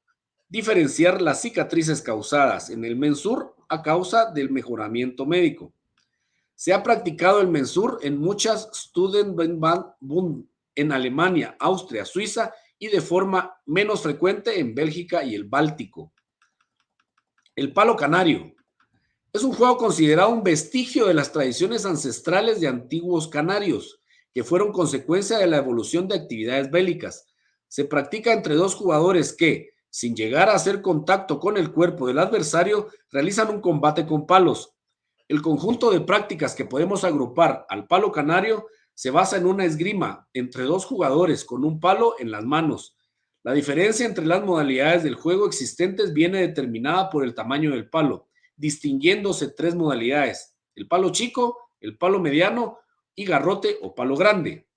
diferenciar las cicatrices causadas en el mensur a causa del mejoramiento médico. Se ha practicado el mensur en muchas Studentenbund en Alemania, Austria, Suiza y de forma menos frecuente en Bélgica y el Báltico. El palo canario es un juego considerado un vestigio de las tradiciones ancestrales de antiguos canarios, que fueron consecuencia de la evolución de actividades bélicas. Se practica entre dos jugadores que, sin llegar a hacer contacto con el cuerpo del adversario, realizan un combate con palos. El conjunto de prácticas que podemos agrupar al palo canario se basa en una esgrima entre dos jugadores con un palo en las manos. La diferencia entre las modalidades del juego existentes viene determinada por el tamaño del palo, distinguiéndose tres modalidades: el palo chico, el palo mediano y garrote o palo grande.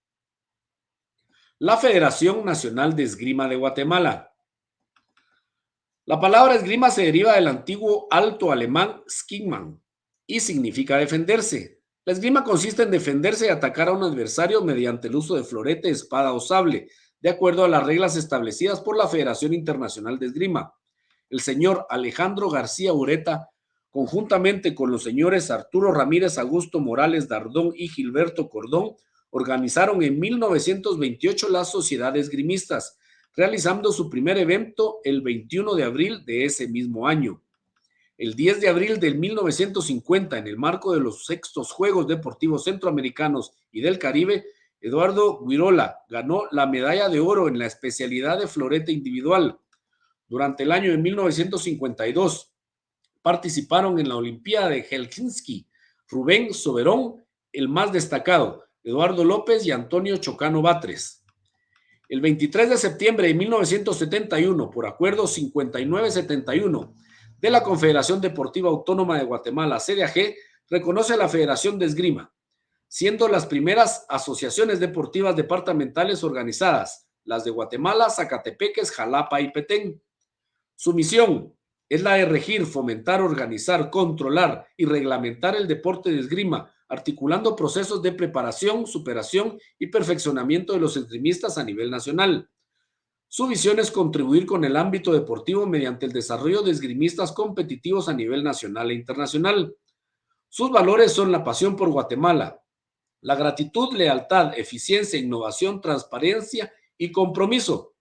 La Federación Nacional de Esgrima de Guatemala. La palabra esgrima se deriva del antiguo alto alemán skingman y significa defenderse. La esgrima consiste en defenderse y atacar a un adversario mediante el uso de florete, espada o sable, de acuerdo a las reglas establecidas por la Federación Internacional de Esgrima. El señor Alejandro García Ureta, conjuntamente con los señores Arturo Ramírez, Augusto Morales Dardón y Gilberto Cordón, organizaron en 1928 las sociedades esgrimistas, realizando su primer evento el 21 de abril de ese mismo año. El 10 de abril de 1950, en el marco de los sextos Juegos Deportivos Centroamericanos y del Caribe, Eduardo Guirola ganó la medalla de oro en la especialidad de florete individual. Durante el año de 1952, participaron en la Olimpiada de Helsinki Rubén Soberón, el más destacado, Eduardo López y Antonio Chocano Batres. El 23 de septiembre de 1971, por acuerdo 5971 de la Confederación Deportiva Autónoma de Guatemala, CDAG, reconoce a la Federación de Esgrima, siendo las primeras asociaciones deportivas departamentales organizadas, las de Guatemala, Zacatepeques, Jalapa y Petén. Su misión es la de regir, fomentar, organizar, controlar y reglamentar el deporte de esgrima, articulando procesos de preparación, superación y perfeccionamiento de los esgrimistas a nivel nacional. Su visión es contribuir con el ámbito deportivo mediante el desarrollo de esgrimistas competitivos a nivel nacional e internacional. Sus valores son la pasión por Guatemala, la gratitud, lealtad, eficiencia, innovación, transparencia y compromiso.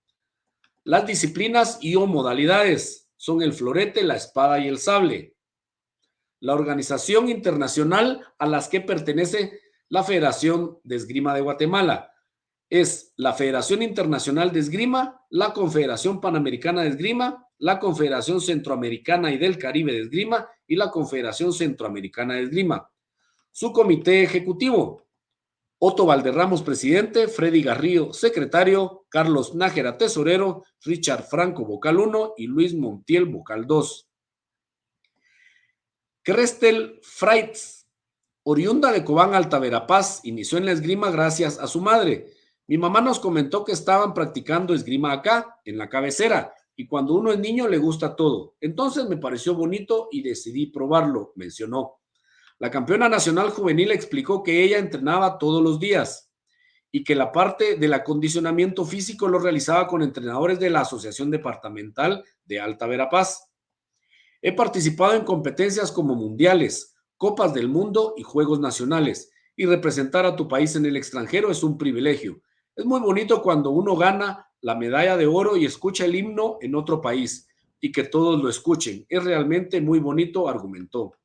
Las disciplinas y o modalidades son el florete, la espada y el sable. La organización internacional a las que pertenece la Federación de Esgrima de Guatemala es la Federación Internacional de Esgrima, la Confederación Panamericana de Esgrima, la Confederación Centroamericana y del Caribe de Esgrima y la Confederación Centroamericana de Esgrima. Su comité ejecutivo: Otto Valderramos, presidente; Freddy Garrido, secretario; Carlos Nájera, tesorero; Richard Franco, vocal 1 y Luis Montiel, vocal 2. Crestel Freitz, oriunda de Cobán, Alta Verapaz, inició en la esgrima gracias a su madre. Mi mamá nos comentó que estaban practicando esgrima acá, en la cabecera, y cuando uno es niño le gusta todo. Entonces me pareció bonito y decidí probarlo, mencionó. La campeona nacional juvenil explicó que ella entrenaba todos los días y que la parte del acondicionamiento físico lo realizaba con entrenadores de la Asociación Departamental de Alta Verapaz. He participado en competencias como mundiales, copas del mundo y juegos nacionales, y representar a tu país en el extranjero es un privilegio. Es muy bonito cuando uno gana la medalla de oro y escucha el himno en otro país y que todos lo escuchen. Es realmente muy bonito, argumentó.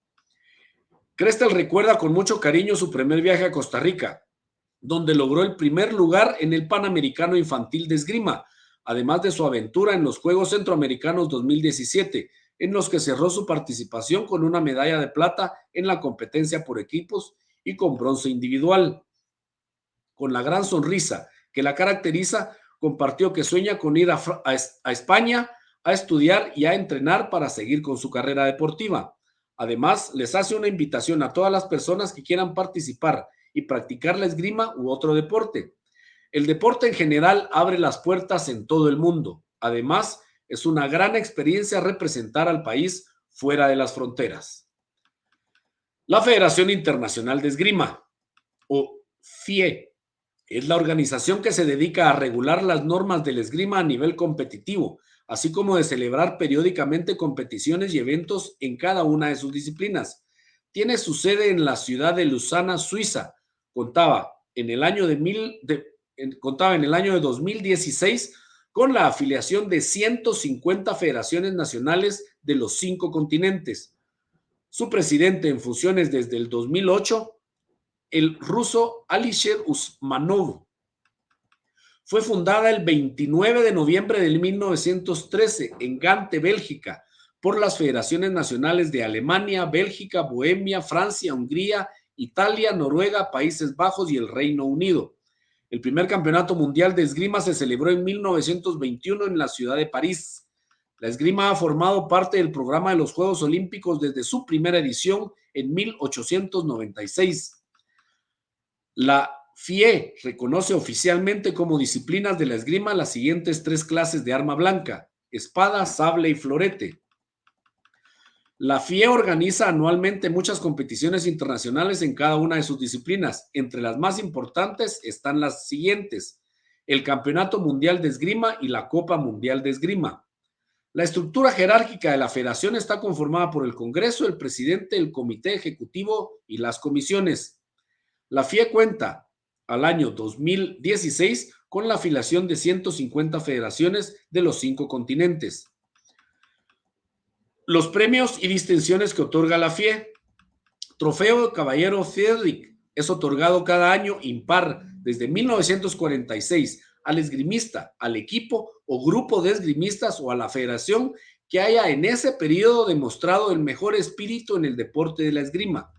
Crestel recuerda con mucho cariño su primer viaje a Costa Rica, donde logró el primer lugar en el Panamericano Infantil de Esgrima, además de su aventura en los Juegos Centroamericanos 2017, en los que cerró su participación con una medalla de plata en la competencia por equipos y con bronce individual. Con la gran sonrisa que la caracteriza, compartió que sueña con ir a España a estudiar y a entrenar para seguir con su carrera deportiva. Además, les hace una invitación a todas las personas que quieran participar y practicar la esgrima u otro deporte. El deporte en general abre las puertas en todo el mundo. Además, es una gran experiencia representar al país fuera de las fronteras. La Federación Internacional de Esgrima, o FIE, es la organización que se dedica a regular las normas del esgrima a nivel competitivo, así como de celebrar periódicamente competiciones y eventos en cada una de sus disciplinas. Tiene su sede en la ciudad de Lausana, Suiza. Contaba en el año de 2016 con la afiliación de 150 federaciones nacionales de los 5 continentes. Su presidente en funciones desde el 2008, el ruso Alisher Usmanov. Fue fundada el 29 de noviembre de 1913 en Gante, Bélgica, por las federaciones nacionales de Alemania, Bélgica, Bohemia, Francia, Hungría, Italia, Noruega, Países Bajos y el Reino Unido. El primer campeonato mundial de esgrima se celebró en 1921 en la ciudad de París. La esgrima ha formado parte del programa de los Juegos Olímpicos desde su primera edición en 1896. La FIE reconoce oficialmente como disciplinas de la esgrima las siguientes 3 clases de arma blanca: espada, sable y florete. La FIE organiza anualmente muchas competiciones internacionales en cada una de sus disciplinas. Entre las más importantes están las siguientes: el Campeonato Mundial de Esgrima y la Copa Mundial de Esgrima. La estructura jerárquica de la federación está conformada por el Congreso, el presidente, el comité ejecutivo y las comisiones. La FIE cuenta al año 2016 con la afiliación de 150 federaciones de los 5 continentes. Los premios y distinciones que otorga la FIE. Trofeo Caballero Friedrich es otorgado cada año impar desde 1946 al esgrimista, al equipo o grupo de esgrimistas o a la federación que haya en ese periodo demostrado el mejor espíritu en el deporte de la esgrima.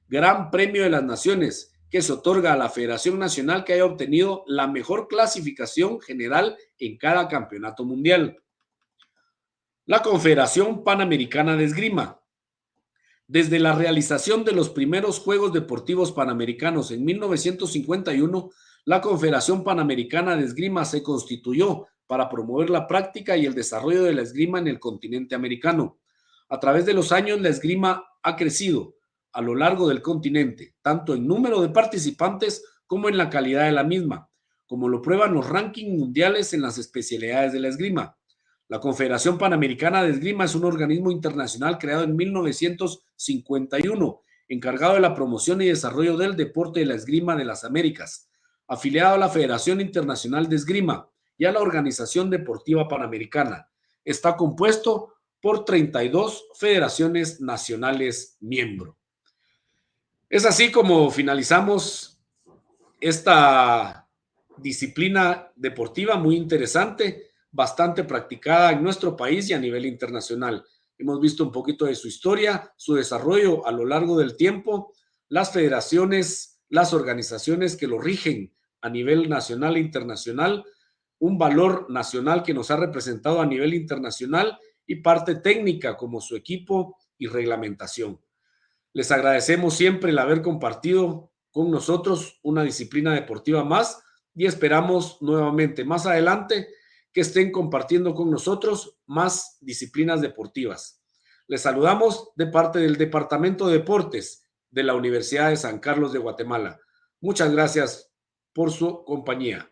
Gran Premio de las Naciones, que se otorga a la Federación Nacional que haya obtenido la mejor clasificación general en cada campeonato mundial. La Confederación Panamericana de Esgrima. Desde la realización de los primeros Juegos Deportivos Panamericanos en 1951, la Confederación Panamericana de Esgrima se constituyó para promover la práctica y el desarrollo de la esgrima en el continente americano. A través de los años, la esgrima ha crecido a lo largo del continente, tanto en número de participantes como en la calidad de la misma, como lo prueban los rankings mundiales en las especialidades de la esgrima. La Confederación Panamericana de Esgrima es un organismo internacional creado en 1951, encargado de la promoción y desarrollo del deporte de la esgrima de las Américas, afiliado a la Federación Internacional de Esgrima y a la Organización Deportiva Panamericana. Está compuesto por 32 federaciones nacionales miembro. Es así como finalizamos esta disciplina deportiva muy interesante, bastante practicada en nuestro país y a nivel internacional. Hemos visto un poquito de su historia, su desarrollo a lo largo del tiempo, las federaciones, las organizaciones que lo rigen a nivel nacional e internacional, un valor nacional que nos ha representado a nivel internacional y parte técnica como su equipo y reglamentación. Les agradecemos siempre el haber compartido con nosotros una disciplina deportiva más y esperamos nuevamente más adelante que estén compartiendo con nosotros más disciplinas deportivas. Les saludamos de parte del Departamento de Deportes de la Universidad de San Carlos de Guatemala. Muchas gracias por su compañía.